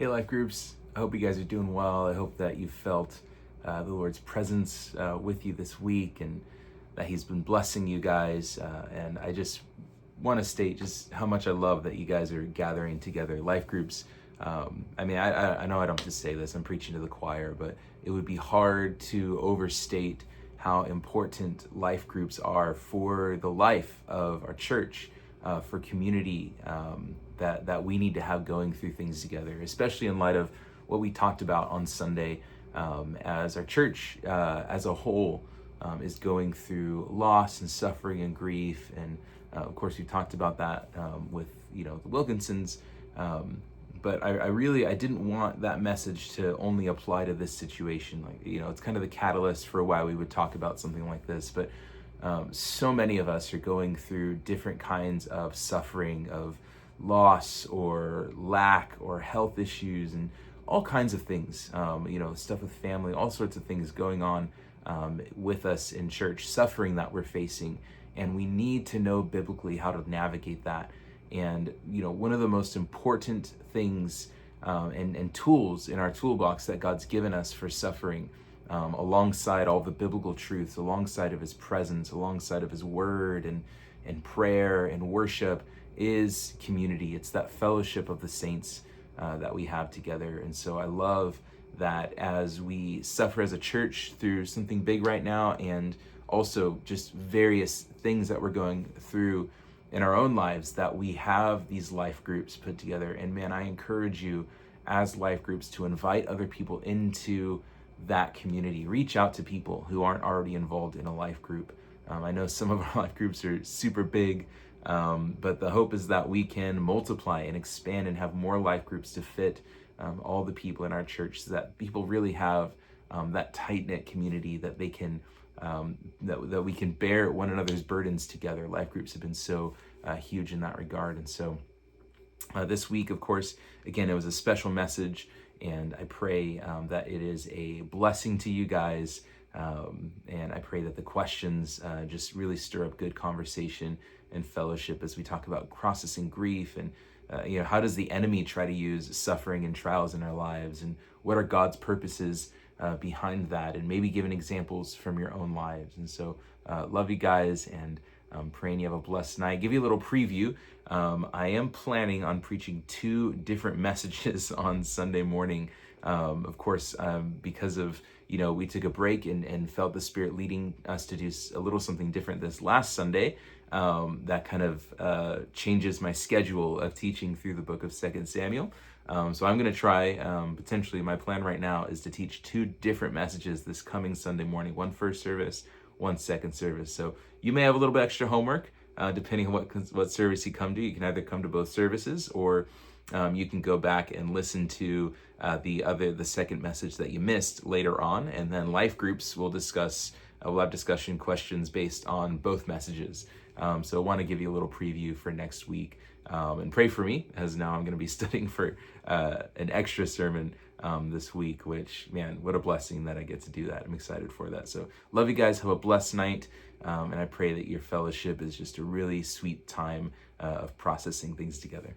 Hey, life groups. I hope you guys are doing well. I hope that you felt the Lord's presence with you this week and that He's been blessing you guys. And I just want to state just how much I love that you guys are gathering together. Life groups. I know I don't have to say this, I'm preaching to the choir, but it would be hard to overstate how important life groups are for the life of our church, for community, that we need to have going through things together, especially in light of what we talked about on Sunday, as our church as a whole is going through loss and suffering and grief. And of course, we talked about that with the Wilkinsons. But I didn't want that message to only apply to this situation. It's kind of the catalyst for why we would talk about something like this. But so many of us are going through different kinds of suffering, of loss or lack or health issues and all kinds of things, stuff with family, all sorts of things going on with us in church, suffering that we're facing. And we need to know biblically how to navigate that. And, one of the most important things and tools in our toolbox that God's given us for suffering, alongside all the biblical truths, alongside of His presence, alongside of His word and prayer and worship, is community. It's that fellowship of the saints that we have together. And so I love that as we suffer as a church through something big right now, and also just various things that we're going through in our own lives, that we have these life groups put together. And man, I encourage you as life groups to invite other people into that community. Reach out to people who aren't already involved in a life group. I know some of our life groups are super big, but the hope is that we can multiply and expand and have more life groups to fit all the people in our church, so that people really have that tight-knit community that they can that we can bear one another's burdens together. Life groups have been so huge in that regard. And so this week, of course, again, it was a special message, and I pray that it is a blessing to you guys. And I pray that the questions just really stir up good conversation and fellowship as we talk about processing grief, and how does the enemy try to use suffering and trials in our lives, and what are God's purposes behind that, and maybe giving examples from your own lives. And so love you guys, and praying you have a blessed night. Give you a little preview. I am planning on preaching 2 different messages on Sunday morning. Of course, because of, we took a break and felt the Spirit leading us to do a little something different this last Sunday. That kind of changes my schedule of teaching through the book of 2 Samuel. So I'm going to try, potentially my plan right now is to teach 2 different messages this coming Sunday morning, one first service, one second service. So you may have a little bit extra homework, depending on what service you come to. You can either come to both services, or you can go back and listen to the second message that you missed later on. And then life groups will discuss, we'll have discussion questions based on both messages. So I want to give you a little preview for next week. And pray for me, as now I'm going to be studying for an extra sermon this week, which, man, what a blessing that I get to do that. I'm excited for that. So love you guys. Have a blessed night. And I pray that your fellowship is just a really sweet time of processing things together.